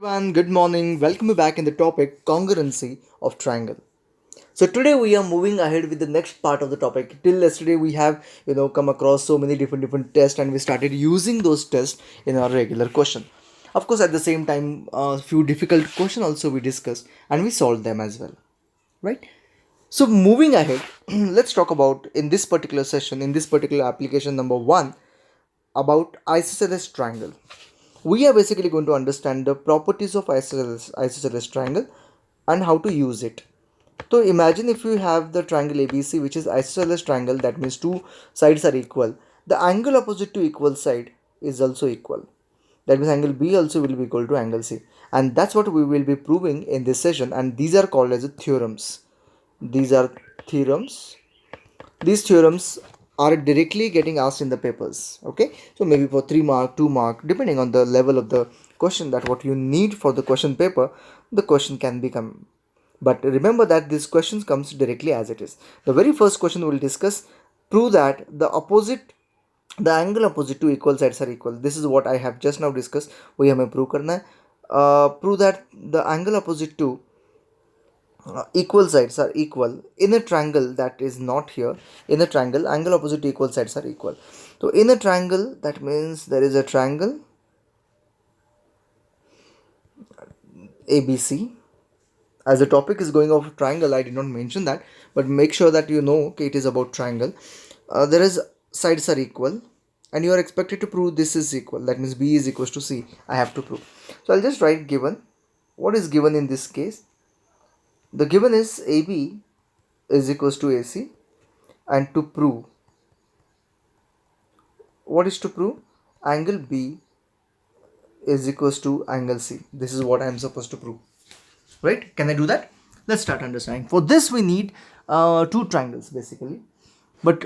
And good morning. Welcome back in the topic congruency of triangle. So today we are moving ahead with the next part of the topic. Till yesterday we have come across so many different tests and we started using those tests in our regular question. Of course, at the same time, a few difficult question also we discussed and we solved them as well, right? So moving ahead, let's talk about in this particular session, in this particular application number one, about isosceles triangle. We are basically going to understand the properties of isosceles triangle and how to use it. So imagine if you have the triangle ABC, which is isosceles triangle, that means two sides are equal. The angle opposite to equal side is also equal. That means angle B also will be equal to angle C. And that's what we will be proving in this session. And these are called as theorems. These are theorems. These theorems are directly getting asked in the papers. Okay, so maybe for 3 mark, 2 mark, depending on the level of the question, that what you need for the question paper, the question can become. But remember that this question comes directly as it is. The very first question we will discuss: prove that the angle opposite to equal sides are equal. This is what I have just now discussed. We have prove करना है. Prove that the angle opposite to equal sides are equal in a triangle that is not here. In a triangle, angle opposite to equal sides are equal. So in a triangle, that means there is a triangle ABC. As the topic is going off triangle, I did not mention that, but make sure that you know, okay, it is about triangle. There is sides are equal and you are expected to prove this is equal. That means B is equals to C. I have to prove. So I'll just write given. What is given in this case? The given is AB is equals to AC, and to prove, what is to prove? Angle B is equals to angle C. This is what I am supposed to prove, right? Can I do that? Let's start understanding. For this we need two triangles basically, but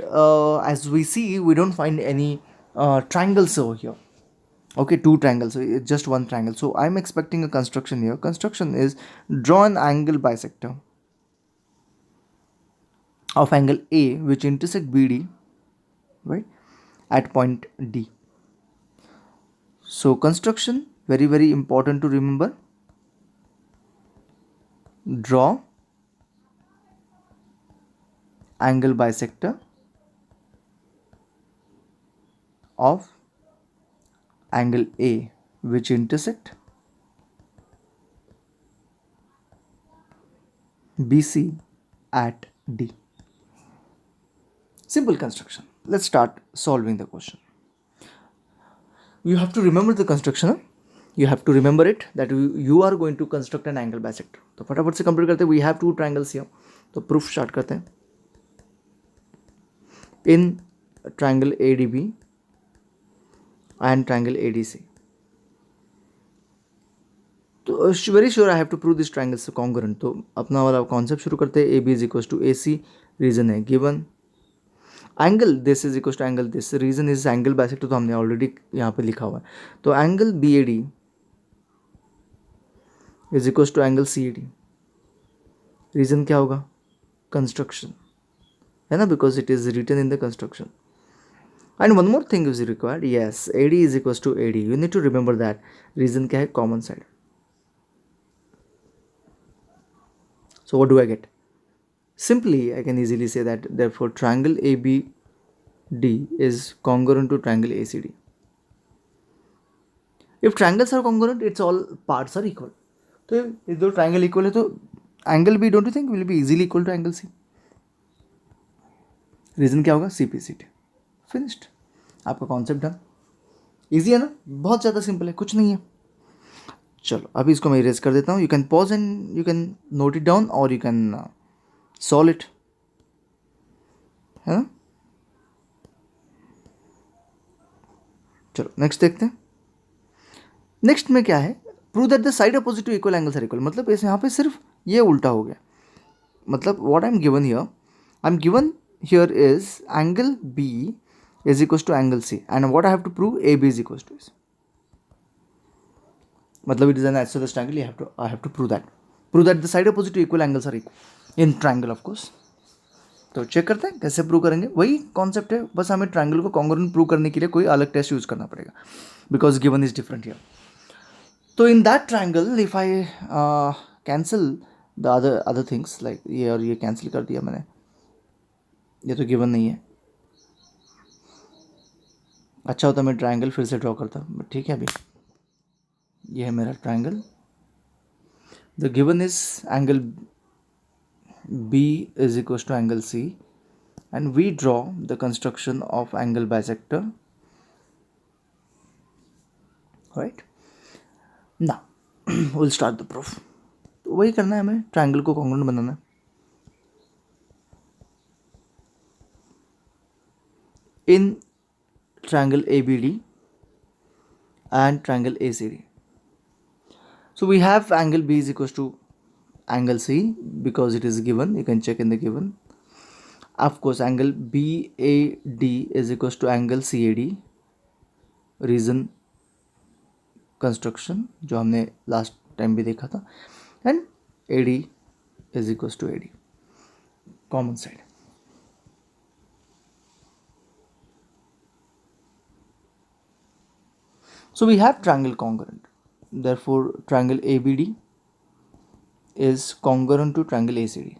as we see, we don't find any triangles over here. Okay, two triangles, so it's just one triangle. So I'm expecting a construction here. Construction is draw an angle bisector of angle A which intersect BD, right, at point D. So construction, very important to remember. Draw angle bisector of angle A which intersect BC at D. Simple construction. Let's start solving the question. You have to remember the construction. You have to remember it that you are going to construct an angle bisector. तो फटाफट से complete करते हैं. We have two triangles here. तो proof start करते हैं. In triangle ADB and triangle ADC. तो very sure I have to prove this triangles से कॉन्ग्रुएंट. तो अपना वाला कॉन्सेप्ट शुरू करते हैं. A B is equal to A C. Reason है given. Angle this is equal to angle this. Reason is angle bisector, तो हमने ऑलरेडी यहाँ पे लिखा हुआ है. तो angle B A D is equal to angle C A D. Reason क्या होगा? कंस्ट्रक्शन है ना, because it is written in the construction. And one more thing is required. Yes, A D is equal to A D. You need to remember that. Reason क्या है? Common side. So what do I get? Simply, I can easily say that therefore triangle ABD is congruent to triangle ACD. If triangles are congruent, it's all parts are equal. So if the triangle equal है तो angle B, don't you think will be easily equal to angle C? Reason क्या होगा? CPCT. Finished. आपका concept done. Easy है ना, बहुत ज़्यादा simple है, कुछ नहीं है. चलो अभी इसको मैं इरेज कर देता हूँ. You can pause and you can note it down और यू कैन सॉल्व इट, है ना. चलो नेक्स्ट देखते हैं. नेक्स्ट में क्या है? Prove that the side opposite to equal angles are equal. मतलब इस यहाँ पे सिर्फ ये उल्टा हो गया. मतलब what I am given here, I am given here is angle B is equal to angle C and what I have to prove? A B is equal to C. मतलब it is an isosceles triangle. I have to prove that the side opposite to equal angles are equal in triangle of course. तो check करते हैं कैसे prove करेंगे. वही concept है, बस हमें ट्रायंगल को कॉन्ग्रुएंट प्रूव करने के लिए कोई अलग टेस्ट यूज करना पड़ेगा because given is different here. तो in that triangle if I cancel the other things like ये और ये कैंसिल कर दिया मैंने, ये तो गिवन नहीं है, अच्छा होता मैं ट्रायंगल फिर से ड्रॉ करता, ठीक है। अभी ये है मेरा triangle, the given is angle B is equals to angle C, and we draw the construction of angle bisector, right? Now we'll start the proof. तो वही करना है हमें, ट्रायंगल को कॉन्ग्रुएंट बनाना है। इन triangle ABD and triangle ACD, so we have angle B is equals to angle C because it is given, you can check in the given. Of course angle BAD is equals to angle CAD, reason construction जो हमने last time भी देखा था, and AD is equals to AD common side. So we have triangle congruent, therefore triangle ABD is congruent to triangle ACD.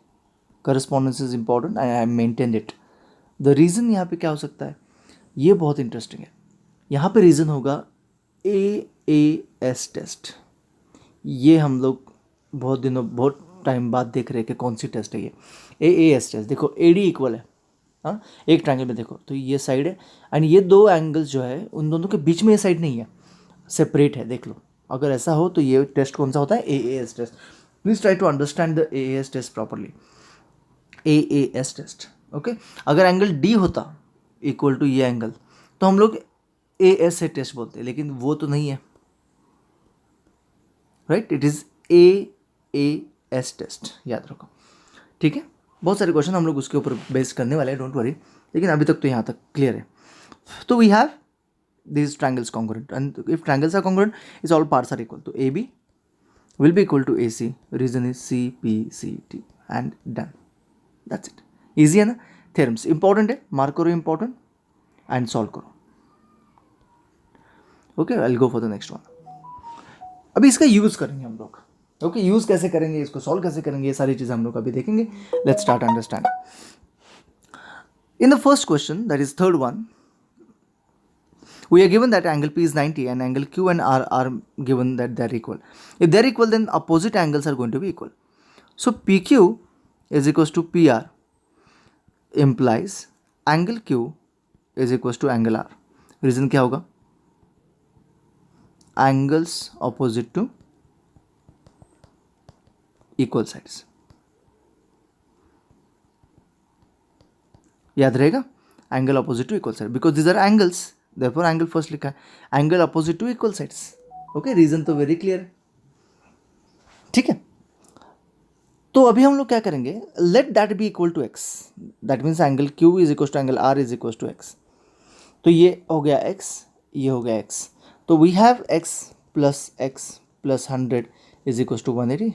Correspondence is important and I maintained it. The reason यहाँ पे क्या हो सकता है, ये बहुत इंटरेस्टिंग है। यहाँ पे रीज़न होगा AAS टेस्ट। ये हम लोग बहुत टाइम बाद देख रहे हैं कि कौन सी टेस्ट है ये AAS टेस्ट। देखो AD इक्वल है, हाँ एक ट्रायंगल में देखो तो ये साइड है एंड ये दो एंगल्स जो है उन दोनों के बीच में ये साइड नहीं है, सेपरेट है, देख लो। अगर ऐसा हो तो ये टेस्ट कौन सा होता है, AAS test. Please try to understand the AAS test properly, AAS test, okay. अगर एंगल D होता इक्वल टू ये एंगल तो हम लोग AS से टेस्ट बोलते हैं, लेकिन वो तो नहीं है, right, it is AAS test, याद रखो, ठीक है। बहुत सारे क्वेश्चन हम लोग उसके ऊपर बेस करने वाले हैं, डोंट वरी, लेकिन अभी तक तो यहाँ तक क्लियर है। तो we have these triangles congruent, and if triangles are congruent is all parts are equal, so AB will be equal to AC, reason is CPCT and done, that's it, easy है ना। theorems important है, mark करो important and solve करो, okay। I'll go for the next one। अभी इसका use करेंगे हम लोग, ओके। यूज कैसे करेंगे, इसको सॉल्व कैसे करेंगे, ये सारी चीजें हम लोग अभी देखेंगे। Let's start understand. In the first question, that is third one, we are given that angle P is 90 and angle Q and R are given that they are equal. If they are equal, then opposite angles are going to be equal. So PQ is equals to PR implies angle Q is equals to angle R. Reason क्या होगा, angles opposite to equal sides, याद रहेगा, angle opposite to equal side, because these are angles, therefore angle first लिखा है, angle opposite to equal sides, okay। रीजन तो very clear है, ठीक है। तो अभी हम लोग क्या करेंगे, let that be equal to x, that means angle Q is equal to angle R is equal to x. तो ये हो गया x, ये हो गया x, तो we have x plus 100 is equal to 180,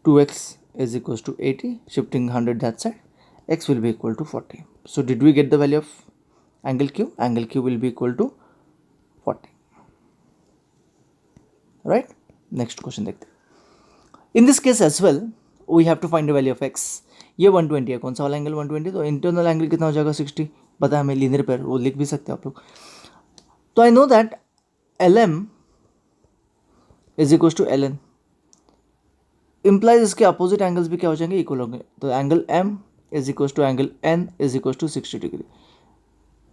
2x is equals to 80, shifting 100 that side, x will be equal to 40. So did we get the value of angle Q? Angle Q will be equal to 40, right? Next question देखते हैं। In this case as well, we have to find the value of x. ये 120 है, कौन सा वाला angle 120, तो internal angle कितना हो जाएगा 60, पता है हमें, लीनियर पेयर, वो लिख भी सकते हैं आप लोग। तो I know that LM is equal to LN, implies इसके अपोजिट एंगल्स भी क्या हो जाएंगे, इक्वल होंगे। तो angle M is equal to angle N is equal to 60 degree,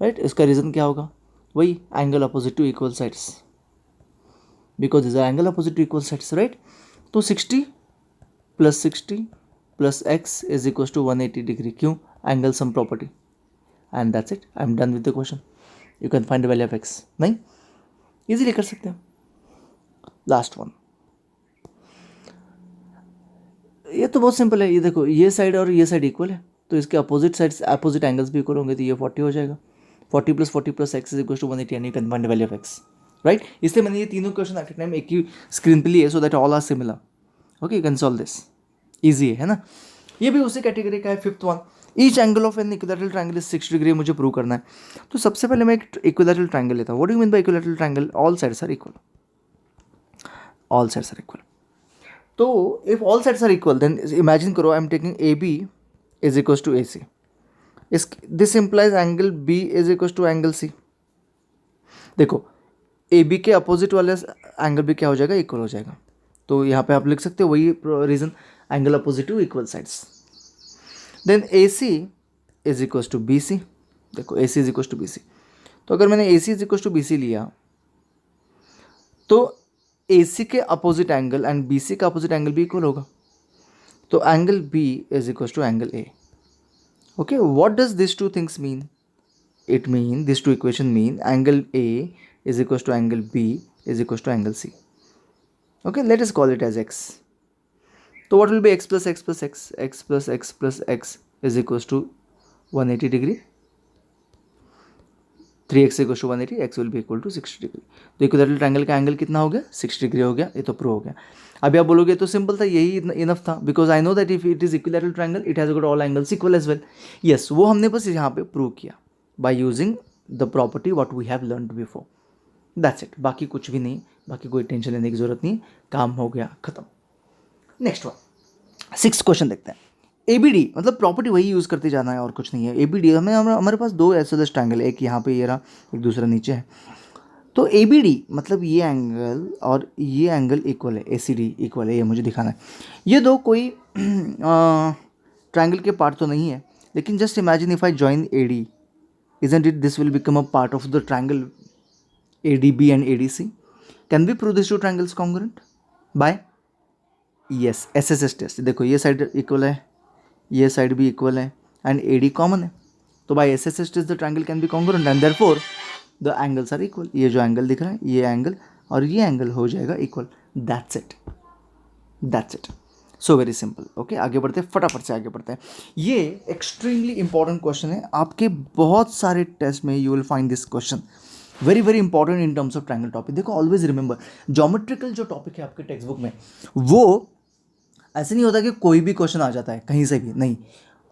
right. इसका रीज़न क्या होगा, वही angle opposite to equal sides, because is angle opposite to equal sides, right. तो 60 plus x is equal to 180 degree, क्यों, angle sum property, and that's it, I am done with the question. You can find the value of x, नहीं, easily कर सकते हैं। Last one, ये तो बहुत simple है, ये देखो ये साइड और ये साइड इक्वल है, तो इसके अपोजिट साइड्स अपोजिट एंगल्स भी इक्वल होंगे, तो ये 40 हो जाएगा, 40 plus x is equal to 180 and you can find the value of x, right. इसलिए मैंने ये तीनों क्वेश्चन एट ए टाइम एक ही स्क्रीन पे लिए, so that all are similar, okay. You can solve this, easy है ना। ये भी उसी कैटेगरी का है, fifth one, each angle of an equilateral triangle is 60 degree, मुझे प्रूव करना है। तो सबसे पहले मैं एक इक्विलैटरल ट्रायंगल लेता हूँ। What do you mean by equilateral triangle, all sides are equal, all sides are equal. तो if all sides are equal then imagine करो I am taking A B is equal to A C. इस this implies angle B is equal to angle C. देखो A B के opposite वाले angle भी क्या हो जाएगा, इक्वल हो जाएगा. तो यहाँ पे आप लिख सकते हो वही reason, angle opposite to equal sides. Then A C is equal to B C. देखो A C is equal to B C. तो अगर मैंने A C is equal to B C लिया तो ए सी के opposite angle and B C का opposite angle भी equal होगा. तो angle B is equal to angle A. Okay, what does this two things mean? It mean these two equation mean angle A is equals to angle B is equals to angle C. Okay, let us call it as x. So what will be x plus x plus x? X plus x plus x is equals to 180 degree. 3x equals to 180, x will be equal to 60 degree. तो equilateral triangle का angle कितना हो गया, 60 degree हो गया. ये तो prove हो गया. अभी आप बोलोगे तो सिंपल था, यही इनफ था, because I know that if it is equilateral triangle it has got all angles equal as well. Yes, वो हमने बस यहाँ पे प्रूव किया by using the property what we have learned before. That's it. बाकी कुछ भी नहीं, बाकी कोई टेंशन लेने की जरूरत नहीं, काम हो गया, खत्म. नेक्स्ट वन, 6th क्वेश्चन देखते हैं. ABD मतलब प्रॉपर्टी वही यूज़ करते जाना है और कुछ नहीं है. ABD हमारे पास दो ऐसे ट्रायंगल, एक यहाँ पे ये रहा, एक दूसरा नीचे है. तो ABD मतलब ये एंगल और ये एंगल इक्वल है, ACD इक्वल है, ये मुझे दिखाना है. ये दो कोई ट्रायंगल के पार्ट तो नहीं है, लेकिन just imagine if I join AD, isn't it this will become a part of the triangle ADB and ADC? Can we prove these two triangles congruent by yes SSS test? देखो ये side equal है, ये side भी equal है and AD common है. तो by SSS test the triangle can be congruent and therefore the angles are equal. ये जो एंगल दिख रहा है, ये एंगल और ये एंगल हो जाएगा equal. That's it, that's it. So very simple. Okay, आगे बढ़ते हैं, फटाफट से आगे बढ़ते हैं. ये एक्सट्रीमली इंपॉर्टेंट क्वेश्चन है आपके बहुत सारे टेस्ट में. You will find this question very very important in terms of triangle topic. देखो ऑलवेज रिमेंबर, ज्योमेट्रिकल जो टॉपिक है आपके टेक्स्ट बुक में, वो ऐसे नहीं होता कि कोई भी क्वेश्चन आ जाता है कहीं से भी, नहीं.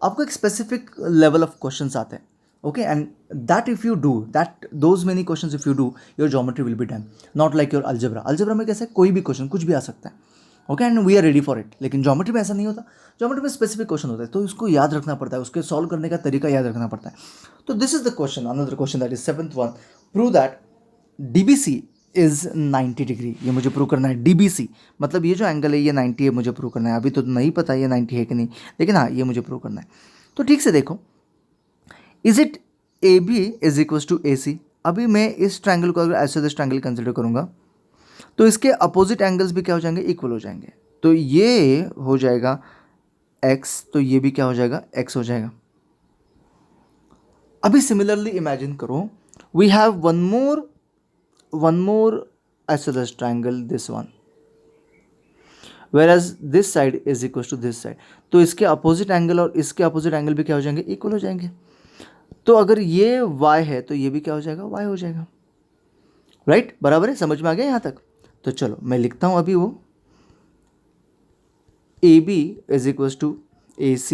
आपको एक स्पेसिफिक लेवल ऑफ क्वेश्चन आते हैं. Okay, and that if you do that those many question if you do, your geometry will be done. Not like your algebra. Algebra में कैसे कोई भी क्वेश्चन कुछ भी आ सकता है. Okay, and we are ready for it. लेकिन ज्योमेट्री में ऐसा नहीं होता. ज्योमेट्री में स्पेसिफिक क्वेश्चन होता है, तो उसको याद रखना पड़ता है, उसके सॉल्व करने का तरीका याद रखना पड़ता है. तो this is the question, another question, that is 7th one. Prove that DBC is 90 degree. ये मुझे प्रूव करना है. DBC मतलब ये जो एंगल है ये 90 है, मुझे प्रूव करना है. अभी तो नहीं पता ये 90 है कि नहीं, लेकिन हाँ ये मुझे प्रूव करना है. तो ठीक से देखो, is it AB is equal to AC. अभी मैं इस ट्रायंगल को अगर आइसोसेलेस ट्रायंगल कंसिडर करूँगा तो इसके अपोजिट एंगल्स भी क्या हो जाएंगे, इक्वल हो जाएंगे. तो ये हो जाएगा x, तो ये भी क्या हो जाएगा, x हो जाएगा. अभी सिमिलरली इमेजिन करो, we have one more isosceles triangle, this one, whereas this side is equals to this side. तो इसके अपोजिट एंगल और इसके अपोजिट एंगल भी क्या हो जाएंगे, इक्वल हो जाएंगे. तो अगर ये y है तो ये भी क्या हो जाएगा, y हो जाएगा. राइट, बराबर है, समझ में आ गया यहाँ तक. तो चलो मैं लिखता हूँ अभी वो, AB is equal to AC,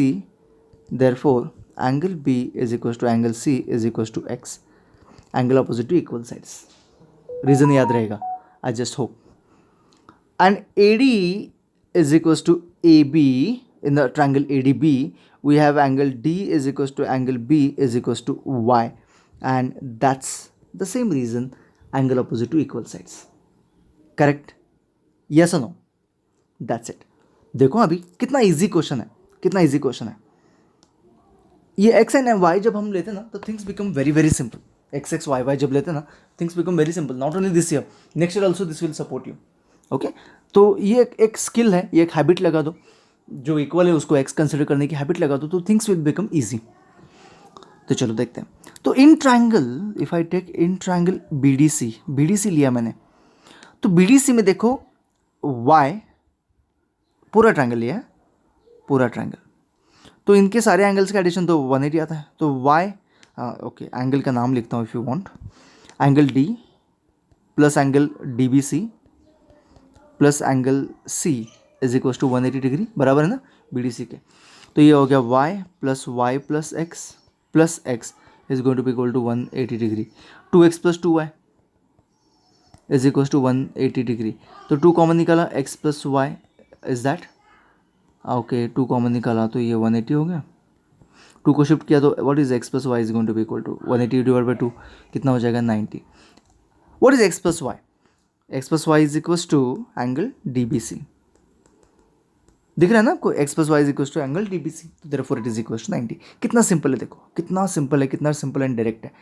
therefore angle B is equal to angle C is equal to x. Angle opposite to equal sides. Reason याद रहेगा, I just hope. And AD is equal to AB. in the triangle ADB we have angle D is equals to angle B is equals to Y, and that's the same reason angle opposite to equal sides. Correct? Yes or no? That's it. देखो अभी कितना easy question है, कितना easy question है. ये x and y जब हम लेते हैं ना तो things become very very simple. x x y y जब लेते हैं ना things become very simple. Not only this year, next year also this will support you. Okay, तो ये एक स्किल है, ये एक हैबिट लगा दो. जो इक्वल है उसको x कंसिडर करने की हैबिट लगा दो, तो थिंग्स विल बिकम ईजी. तो चलो देखते हैं. तो in triangle, if I take in triangle BDC लिया मैंने, तो BDC में देखो y, पूरा ट्राइंगल लिया है, पूरा ट्राइंगल. तो इनके सारे एंगल्स का एडिशन तो 180 आता है. तो y, ओके, एंगल का नाम लिखता हूँ if you want. Angle D plus angle DBC plus angle C is equal to 180 degree. बराबर है ना BDC के. तो ये हो गया y plus x is going to be equal to 180 degree. 2x plus 2y, is equal to 180 degree. तो 2 common निकाला, x plus y is that, okay 2 common निकाला तो ये 180 हो गया। 2 को शिफ्ट किया तो what is x plus y is going to be equal to 180 divide by 2, कितना हो जाएगा 90। What is x plus y? X plus y is equal to angle D B C. दिख रहा है ना आपको, x plus y is equal to angle D B C, तो therefore it is equal to 90। कितना सिंपल है, देखो कितना सिंपल है, कितना सिंपल एंड डायरेक्ट है,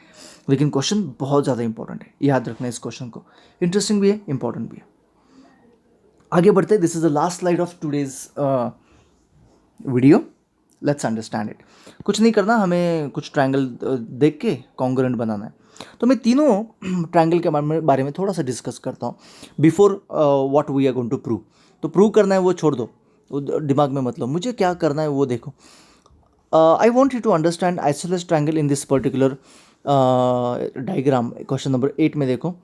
लेकिन क्वेश्चन बहुत ज़्यादा इंपॉर्टेंट है, याद रखना इस क्वेश्चन को, इंटरेस्टिंग भी है, इंपॉर्टेंट भी है। आगे बढ़ते हैं, this is the last slide of today's video, let's understand it. कुछ नहीं करना, हमें कुछ ट्रायंगल देख के कॉन्ग्रुएंट बनाना है। तो मैं तीनों ट्रायंगल के बारे में थोड़ा सा डिस्कस करता हूँ before what we are going to prove. तो प्रूव करना है वो छोड़ दो, वो दिमाग में मतलब, मुझे क्या करना है वो देखो। I want you to understand isosceles triangle in this particular diagram. Question number 8 में देखो,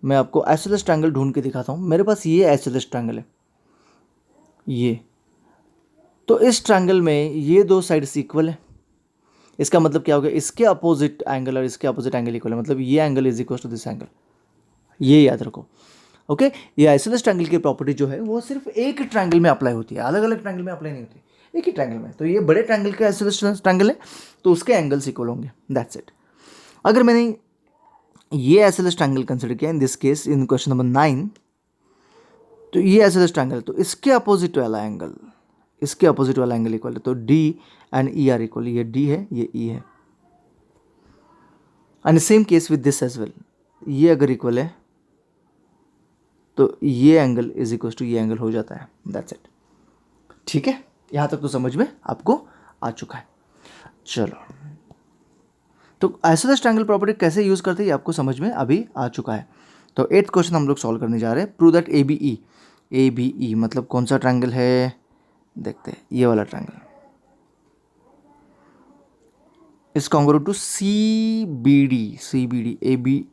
मैं आपको आइसोसेलेस ट्रायंगल ढूंढ के दिखाता हूँ। मेरे पास ये आइसोसेलेस ट्रायंगल है, ये, तो इस ट्रायंगल में ये दो साइड्स इक्वल है। इसका मतलब क्या हो गया, इसके अपोजिट एंगल और इसके अपोजिट एंगल इक्वल है, मतलब ये angle is equal to this angle, ये याद रखो। ओके, ये आइसोसेलेस ट्रायंगल की प्रॉपर्टी जो है वो सिर्फ एक ट्रायंगल में अप्लाई होती है, अलग अलग ट्रायंगल में अप्लाई नहीं होती, एक ही ट्रायंगल में। तो ये बड़े ट्रायंगल का आइसोसेलेस ट्रायंगल है, तो उसके एंगल्स इक्वल होंगे, दैट्स इट। अगर मैंने ये आइसोसेलेस ट्रायंगल कंसिडर किया in this case in question number 9, तो ये आइसोसेलेस ट्रायंगल, तो इसके अपोजिट वाला एंगल, इसके अपोजिट वाला एंगल इक्वल है, तो D and E are equal, ये डी है ये ई है। And same case with this as well, ये अगर इक्वल है तो ये एंगल इज इक्वल टू ये एंगल हो जाता है, दैट्स इट। ठीक है, यहाँ तक तो समझ में आपको आ चुका है। चलो, तो आइसोसेलेस ट्रायंगल प्रॉपर्टी कैसे यूज़ करते हैं ये आपको समझ में अभी आ चुका है। तो 8th क्वेश्चन हम लोग सॉल्व करने जा रहे हैं। Prove that A B E मतलब कौन सा ट्रायंगल है, देखते हैं, ये वाला triangle is congruent to C B D A B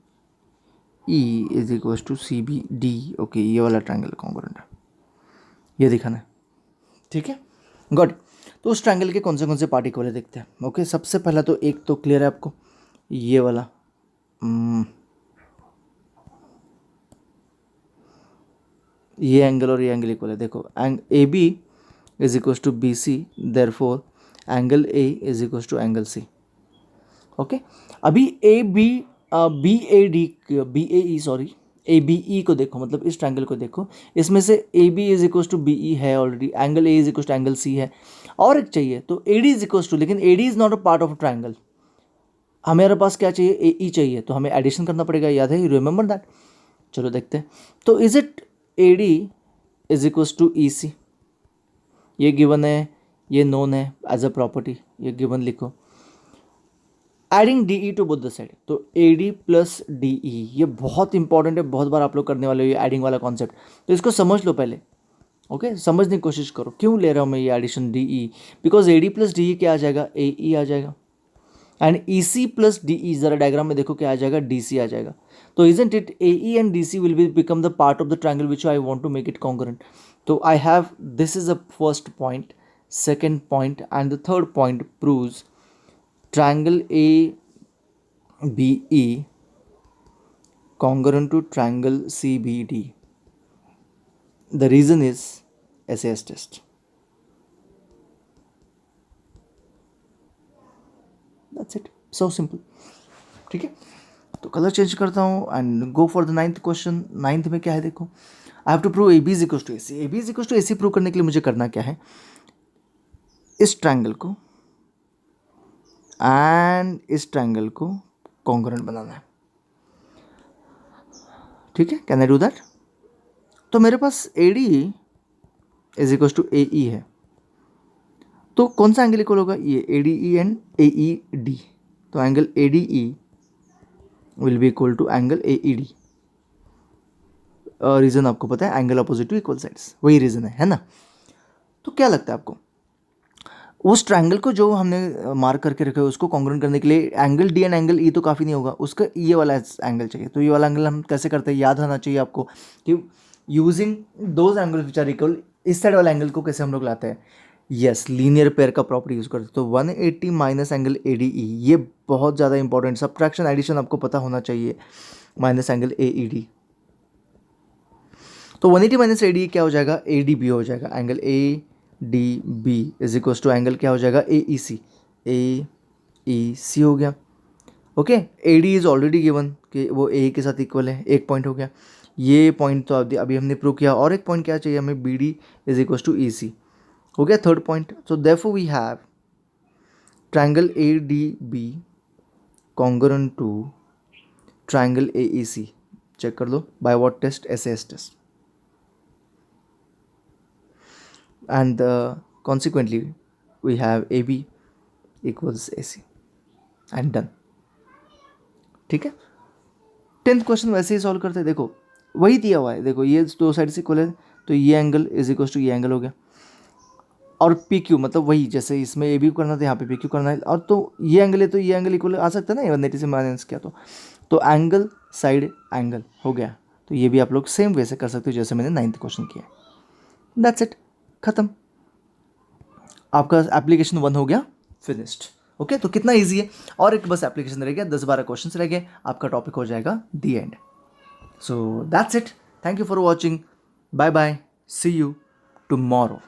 E is equal to C B D. Okay, ये वाला ट्रायंगल कॉन्ग्रुएंट है, ये दिखाना है, ठीक है, गॉट। तो उस ट्रायंगल के कौन से पार्ट इक्वल है देखते हैं। ओके, सबसे पहला तो एक तो क्लियर है आपको, ये वाला ये एंगल और ये एंगल इक्वल है। देखो, A B is equal to B C, therefore angle A is equal to angle C. Okay, अभी A B B A D B A E sorry A B E को देखो, मतलब इस triangle को देखो, इसमें से A B is equal to B E है already, angle A is equal to angle C है, और एक चाहिए तो A D is equal to, लेकिन ए D is not a part of triangle, हमारे पास क्या चाहिए, ए ई चाहिए, तो हमें एडिशन करना पड़ेगा, याद है, यू रिमेंबर दैट। चलो देखते हैं, तो is it A D is equal to E C, ये गिवन है, ये नोन है एज अ प्रॉपर्टी, ये गिवन लिखो। Adding D E to both the side, तो A D plus D E, ये बहुत इंपॉर्टेंट है, बहुत बार आप लोग करने वाले हो ये एडिंग वाला कॉन्सेप्ट, तो इसको समझ लो पहले। ओके, समझने की कोशिश करो, क्यों ले रहा हूँ मैं ये addition D E, because A D plus D E क्या आ जाएगा, ए ई आ जाएगा, and E C plus D E, जरा डायग्राम में देखो क्या आ जाएगा, डी सी आ जाएगा। तो isn't it A E and D C will be become the part of the triangle which I want to make it congruent. तो I have, this is a first point, second point and the third point proves triangle ABE congruent to triangle CBD. The reason is SAS test. That's it. So simple. ठीक है, तो colour change करता हूँ and go for the 9th question. 9th में क्या है देखो, I have to prove A B is equal to A C. A B is equal to A C prove करने के लिए मुझे करना क्या है, इस ट्रायंगल को एंड इस ट्रायंगल को कॉन्ग्रुएंट बनाना है, ठीक है, कैन आई डू दैट। तो मेरे पास A D is equal to A E है, तो कौन सा एंगल इक्वल होगा, ये A D E and A E D, तो angle A D E will be equal to angle A E D. Reason आपको पता है, angle opposite to equal sides, वही रीज़न है ना। तो क्या लगता है आपको, उस ट्रायंगल को जो हमने मार्क करके रखा है उसको कॉन्ग्रुएंट करने के लिए angle D and angle E तो काफ़ी नहीं होगा, उसका ये वाला एंगल चाहिए। तो ये वाला एंगल हम कैसे करते हैं, याद रहना चाहिए आपको कि using those angles which are equal, इस साइड वाला एंगल को कैसे हम लोग लाते हैं, यस, लीनियर पेयर का प्रॉपर्टी यूज़ करते हैं। तो 180 minus angle A D E, ये बहुत ज़्यादा इंपॉर्टेंट, सब्ट्रैक्शन एडिशन आपको पता होना चाहिए, minus angle A E D, तो 180 माइनस ए डी क्या हो जाएगा, ए डी बी हो जाएगा, angle A D B is equals to angle क्या हो जाएगा, ए ई सी हो गया। Okay, A D is already given कि वो ए के साथ इक्वल है, एक पॉइंट हो गया, ये पॉइंट तो अभी हमने प्रूव किया, और एक पॉइंट क्या चाहिए हमें, B D is equals to E C हो गया, third point. So therefore we have triangle A D B congruent to triangle A E C. Check कर लो by what test, SS test, and consequently we have AB equals AC and done। ठीक है, 10th question वैसे ही solve करते हैं। देखो वही दिया हुआ है, देखो ये दो साइड से इक्वल है, तो ये एंगल इज इक्वल टू ये एंगल हो गया, और पी क्यू मतलब वही जैसे इसमें ए बी करना था यहाँ पे पी क्यू करना है, और तो ये एंगल है तो ये एंगल इक्वल आ सकता है ना, 180 से माइनस किया तो एंगल साइड एंगल हो गया। तो ये भी आप लोग सेम वे से कर सकते हो जैसे मैंने 9th क्वेश्चन किया। दैट्स इट, खत्म, आपका एप्लीकेशन 1 हो गया फिनिश्ड। ओके, तो कितना इजी है, और एक बस एप्लीकेशन रह गया, 10-12 क्वेश्चंस रह गए, आपका टॉपिक हो जाएगा the end. So that's it, thank you for watching, bye bye, see you tomorrow.